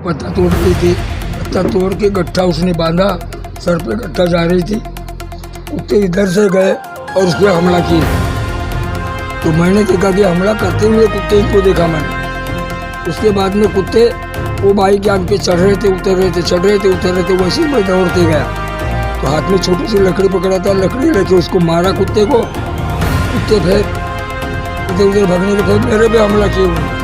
पत्ता तोड़ रही थी। पत्ता तोड़ के गट्ठा उसने बांधा, सर पे गट्ठा जा रही थी। कुत्ते इधर से गए और उस पर हमला किए। तो मैंने देखा कि हमला करते हुए कुत्ते को देखा मैंने। उसके बाद में कुत्ते वो बाई के आग पे चढ़ रहे थे, उतर रहे थे, चढ़ रहे थे, उतर रहे थे। वैसे ही मैं दौड़ते गया तो हाथ में छोटी सी लकड़ी पकड़ा था, लकड़ी लेके उसको मारा कुत्ते को। कुत्ते फिर इधर उधर भागने के फिर मेरे पे हमला किए उन्होंने।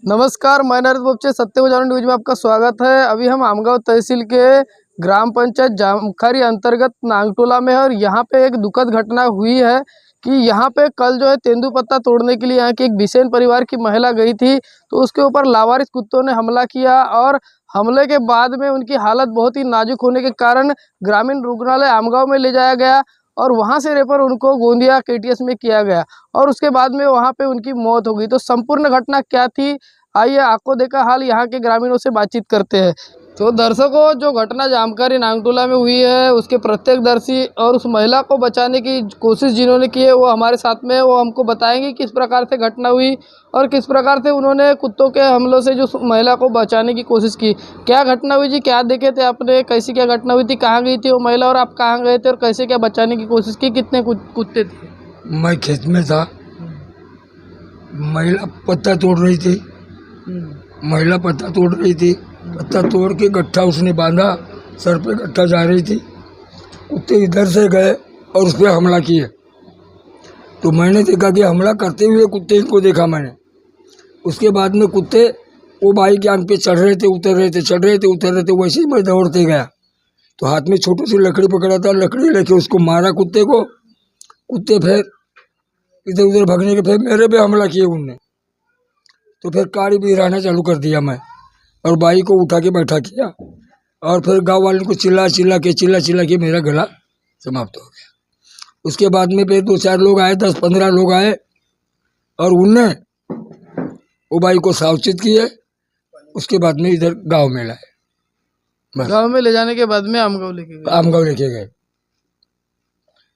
नमस्कार, मैं नरेश बोपचे, सत्य को जानो न्यूज में आपका स्वागत है। अभी हम आमगांव तहसील के ग्राम पंचायत जामखारी अंतर्गत नांगटोला में है और यहाँ पे एक दुखद घटना हुई है कि यहाँ पे कल जो है तेंदुपत्ता तोड़ने के लिए यहाँ की एक बिसेन परिवार की महिला गई थी, तो उसके ऊपर लावारिस कुत्तों ने हमला किया और हमले के बाद में उनकी हालत बहुत ही नाजुक होने के कारण ग्रामीण रुग्णालय आमगांव में ले जाया गया और वहां से रेफर उनको गोंदिया केटीएस में किया गया और उसके बाद में वहां पे उनकी मौत हो गई। तो संपूर्ण घटना क्या थी, आइए आंखों देखा हाल यहाँ के ग्रामीणों से बातचीत करते हैं। तो दर्शकों, जो घटना जामखारी नांगटोला में हुई है उसके प्रत्यक्षदर्शी और उस महिला को बचाने की कोशिश जिन्होंने की है वो हमारे साथ में, वो हमको बताएंगे किस प्रकार से घटना हुई और किस प्रकार से उन्होंने कुत्तों के हमलों से जो महिला को बचाने की कोशिश की। क्या घटना हुई जी, क्या देखे थे आपने, कैसी क्या घटना हुई थी, कहाँ गई थी वो महिला और आप कहाँ गए थे और कैसे क्या बचाने की कोशिश की, कितने कुत्ते थे? मैं खेत में था, महिला पत्ता तोड़ रही थी। महिला पत्ता तोड़ रही थी। पत्ता तोड़ के गट्ठा उसने बांधा, सर पे गट्ठा जा रही थी। कुत्ते इधर से गए और उस पर हमला किए। तो मैंने देखा कि हमला करते हुए कुत्ते को देखा मैंने। उसके बाद में कुत्ते वो बाई के आग पे चढ़ रहे थे, उतर रहे थे, चढ़ रहे थे, उतर रहे थे। वैसे ही मैं दौड़ते गया तो हाथ में छोटी सी लकड़ी पकड़ा था, लकड़ी लेके उसको मारा कुत्ते को। कुत्ते फिर इधर उधर भागने के फिर मेरे पे हमला किए उनने। तो फिर गाड़ी भी रहना चालू कर दिया मैं और बाई को उठा के बैठा किया और फिर गांव वालों को चिल्ला चिल्ला के मेरा गला समाप्त हो गया। उसके बाद में फिर 2-4 लोग आए, 10-15 लोग आए और उनने वो बाई को सावचित किए। उसके बाद में इधर गांव में लाए। गाँव में ले जाने के बाद में आमगांव लेके गए। आमगांव लेके गए।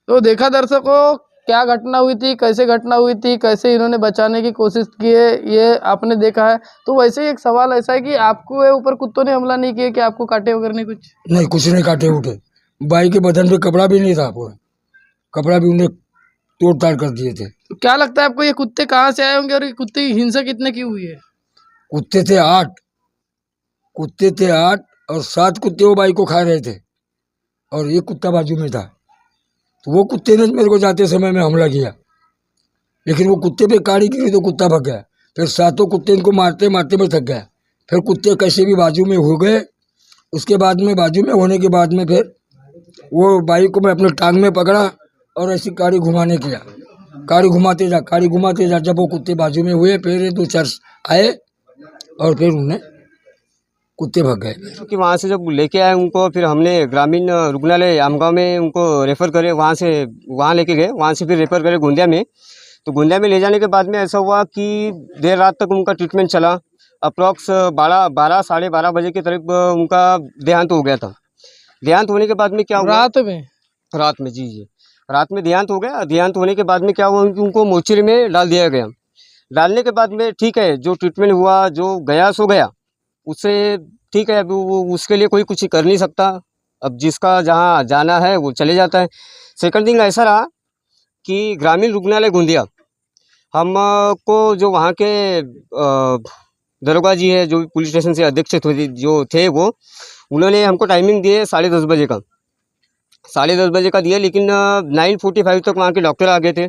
तो देखा दर्शकों, क्या घटना हुई थी, कैसे घटना हुई थी, कैसे इन्होंने बचाने की कोशिश की है, ये आपने देखा है। तो वैसे ही एक सवाल ऐसा है कि आपको ये ऊपर कुत्तों ने हमला नहीं किया कि आपको काटे वगैरह नहीं कुछ? नहीं, कुछ नहीं काटे उठे। बाई के बदन पे कपड़ा भी नहीं था, पूरा कपड़ा भी उन्हें तोड़ ताड़ कर दिए थे। तो क्या लगता है आपको, ये कुत्ते कहाँ से आए होंगे और ये कुत्ते की हिंसा कितने की हुई है? कुत्ते थे 8 और 7 कुत्ते वो बाई को खा रहे थे और एक कुत्ता बाजू में था। तो वो कुत्ते ने मेरे को जाते समय में हमला किया, लेकिन वो कुत्ते पे काड़ी गिरी तो कुत्ता भाग गया। फिर 7 कुत्ते इनको मारते मारते मैं थक गया। फिर कुत्ते कैसे भी बाजू में हो गए। उसके बाद में बाजू में होने के बाद में फिर वो बाई को मैं अपने टांग में पकड़ा और ऐसी काड़ी घुमाने किया। काड़ी घुमाते जा जब वो कुत्ते बाजू में हुए फिर 2-4 आए और फिर उन्हें कुत्ते भाग गए। क्योंकि वहाँ से जब लेके आए उनको, फिर हमने ग्रामीण रुग्णालय आमगांव में उनको रेफ़र करे, वहाँ लेके गए, वहाँ से फिर रेफ़र करे गोंदिया में। तो गोंदिया में ले जाने के बाद में ऐसा हुआ कि देर रात तक उनका ट्रीटमेंट चला। अप्रॉक्स 12 साढ़े 12 बजे के करीब उनका देहांत हो गया था। देहांत होने के बाद में क्या हुआ, रात में जी रात में देहांत हो गया। देहांत होने के बाद में क्या हुआ कि उनको मोर्चरी में डाल दिया गया। डालने के बाद में ठीक है, जो ट्रीटमेंट हुआ, जो गया सो गया, उससे ठीक है। अब वो उसके लिए कोई कुछ कर नहीं सकता। अब जिसका जहाँ जाना है वो चले जाता है। सेकंड थिंग ऐसा रहा कि ग्रामीण रुग्णालय गोंदिया हमको जो वहाँ के दरोगा जी है, जो पुलिस स्टेशन से अध्यक्ष जो थे, वो उन्होंने हमको टाइमिंग दिए 10:30 बजे का। 10:30 बजे का दिया, लेकिन 9:45 तक वहाँ के डॉक्टर आ गए थे।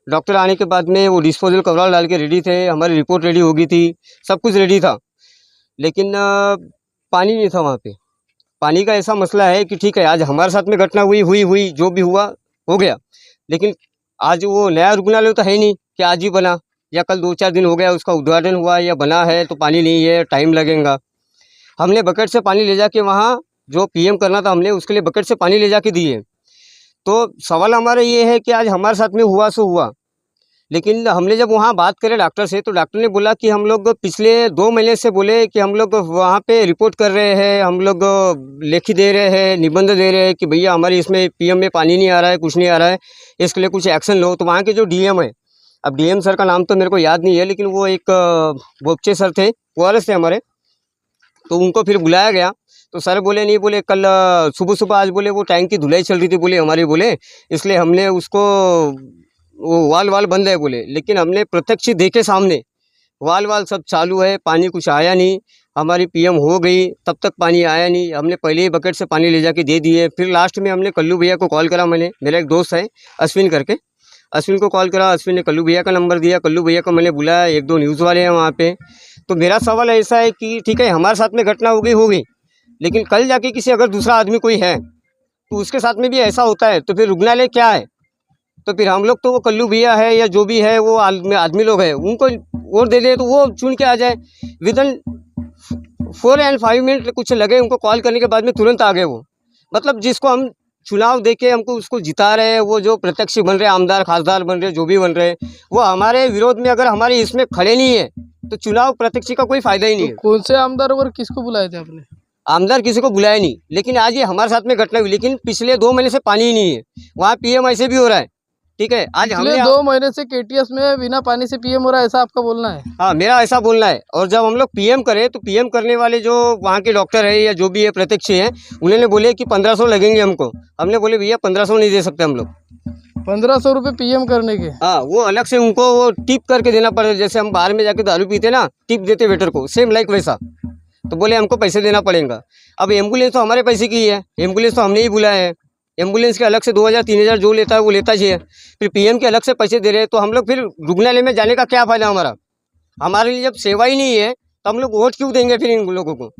डॉक्टर आने के बाद में वो डिस्पोजल कवराल डाल के रेडी थे, हमारी रिपोर्ट रेडी हो गई थी, सब कुछ रेडी था, लेकिन पानी नहीं था वहाँ पे। पानी का ऐसा मसला है कि ठीक है, आज हमारे साथ में घटना हुई जो भी हुआ हो गया, लेकिन आज वो नया रुग्णालय तो है नहीं कि आज ही बना या कल 2-4 दिन हो गया उसका उद्घाटन हुआ या बना है तो पानी नहीं है, टाइम लगेगा। हमने बकेट से पानी ले जाके वहाँ जो पीएम करना था, हमने उसके लिए बकेट से पानी ले जाके दिए। तो सवाल हमारा ये है कि आज हमारे साथ में हुआ सो हुआ, लेकिन हमने जब वहाँ बात करें डॉक्टर से, तो डॉक्टर ने बोला कि हम लोग पिछले 2 महीने से बोले कि हम लोग वहाँ पे रिपोर्ट कर रहे हैं, हम लोग लेखी दे रहे हैं, निबंध दे रहे हैं कि भैया हमारी इसमें पीएम में पानी नहीं आ रहा है, कुछ नहीं आ रहा है, इसके लिए कुछ एक्शन लो। तो वहाँ के जो डीएम है, अब डीएम सर का नाम तो मेरे को याद नहीं है, लेकिन वो एक बोपचे सर थे, ओआरएस थे हमारे, तो उनको फिर बुलाया गया। तो सर बोले नहीं, बोले कल सुबह सुबह आज बोले वो टैंक की धुलाई चल रही थी बोले हमारी, बोले इसलिए हमने उसको वो वाल बंद है बोले। लेकिन हमने प्रत्यक्ष देखे सामने वाल सब चालू है, पानी कुछ आया नहीं। हमारी पीएम हो गई तब तक पानी आया नहीं। हमने पहले ही बकेट से पानी ले जाके दे दिए। फिर लास्ट में हमने कल्लू भैया को कॉल करा, मैंने, मेरा एक दोस्त है अश्विन करके, अश्विन को कॉल करा। अश्विन ने कल्लू भैया का नंबर दिया, कल्लू भैया को मैंने बुलाया, 1-2 न्यूज़ वाले हैं वहाँ पे। तो मेरा सवाल ऐसा है कि ठीक है हमारे साथ में घटना हो गई, लेकिन कल जाके किसी अगर दूसरा आदमी कोई है तो उसके साथ में भी ऐसा होता है तो फिर रुग्णालय क्या है? तो फिर हम लोग तो वो कल्लू भैया है या जो भी है वो आदमी लोग हैं, उनको वोट दे दे तो वो चुन के आ जाए। विदिन 4 एंड 5 मिनट कुछ लगे उनको कॉल करने के बाद में तुरंत आ गए वो। मतलब जिसको हम चुनाव देके हमको उसको जिता रहे हैं, वो जो प्रत्यक्ष बन रहे आमदार खासदार बन रहे जो भी बन रहे, वो हमारे विरोध में अगर हमारे इसमें खड़े नहीं है तो चुनाव प्रत्यक्ष का कोई फायदा ही नहीं है। कौन से आमदार और किसको बुलाए थे आपने? आमदार किसी को बुलाया नहीं, लेकिन आज ये हमारे साथ में घटना हुई। लेकिन पिछले 2 महीने से पानी ही नहीं है वहाँ, पीएम ऐसे भी हो रहा है। ठीक है, आज पिछले हमने 2 महीने से केटीएस में बिना पानी से पीएम हो रहा है, ऐसा आपका बोलना है? हाँ, मेरा ऐसा बोलना है। और जब हम लोग पीएम करे तो पीएम करने वाले जो वहाँ के डॉक्टर है या जो भी है प्रत्यक्ष है, उन्होंने बोले कि 1500 लगेंगे हमको। हमने बोले भैया 1500 नहीं दे सकते हम लोग। 1500 रुपये पीएम करने के? हाँ, वो अलग से उनको वो टिप करके देना पड़ेगा। जैसे हम बाहर में जाके दारू पीते ना, टिप देते वेटर को, सेम लाइक वैसा। तो बोले हमको पैसे देना पड़ेगा। अब एम्बुलेंस तो हमारे पैसे की है, एम्बुलेंस तो हमने ही बुलाया है। एम्बुलेंस के अलग से 2000-3000 जो लेता है वो लेता ही है। फिर पीएम के अलग से पैसे दे रहे हैं, तो हम लोग फिर रुग्णालय में जाने का क्या फ़ायदा हमारा? हमारे लिए जब सेवा ही नहीं है तो हम लोग वोट क्यों देंगे फिर इन लोगों को?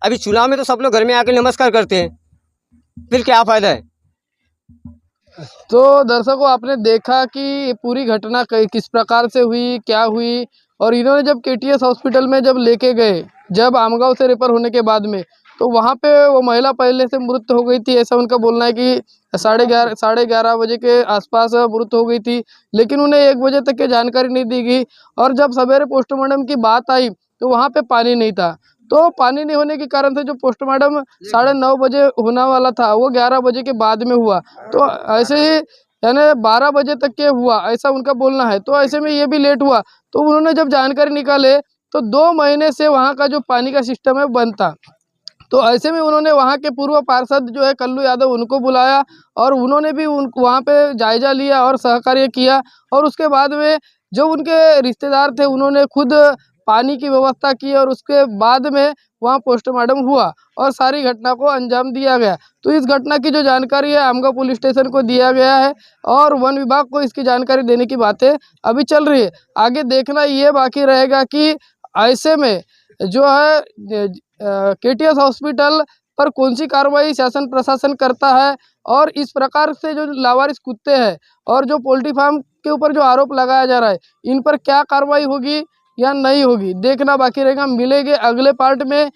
अभी चुनाव में तो सब लोग घर में आके नमस्कार करते हैं, फिर क्या फ़ायदा है? तो दर्शकों, आपने देखा कि ये पूरी घटना किस प्रकार से हुई, क्या हुई। और इन्होंने जब केटीएस हॉस्पिटल में जब लेके गए, जब आमगांव से रेफर होने के बाद में, तो वहाँ पे वो महिला पहले से मृत हो गई थी, ऐसा उनका बोलना है कि 11:30 बजे के आसपास मृत हो गई थी। लेकिन उन्हें 1 बजे तक की जानकारी नहीं दी गई। और जब सवेरे पोस्टमार्टम की बात आई तो वहाँ पे पानी नहीं था। तो पानी नहीं होने के कारण से जो पोस्टमार्टम 9:30 बजे होने वाला था वो 11 बजे के बाद में हुआ। तो ऐसे ही यानी 12 बजे तक के हुआ, ऐसा उनका बोलना है। तो ऐसे में ये भी लेट हुआ। तो उन्होंने जब जानकारी निकाले तो 2 महीने से वहाँ का जो पानी का सिस्टम है बंद था। तो ऐसे में उन्होंने वहाँ के पूर्व पार्षद जो है कल्लू यादव, उनको बुलाया और उन्होंने भी वहाँ पे जायजा लिया और सहकार्य किया। और उसके बाद में जो उनके रिश्तेदार थे उन्होंने खुद पानी की व्यवस्था की और उसके बाद में वहाँ पोस्टमार्टम हुआ और सारी घटना को अंजाम दिया गया। तो इस घटना की जो जानकारी है आमगांव पुलिस स्टेशन को दिया गया है और वन विभाग को इसकी जानकारी देने की बातें अभी चल रही है। आगे देखना ये बाकी रहेगा कि ऐसे में जो है केटीएस हॉस्पिटल पर कौन सी कार्रवाई शासन प्रशासन करता है और इस प्रकार से जो लावारिस कुत्ते हैं और जो पोल्ट्री फार्म के ऊपर जो आरोप लगाया जा रहा है, इन पर क्या कार्रवाई होगी या नहीं होगी, देखना बाकी रहेगा। मिलेंगे अगले पार्ट में।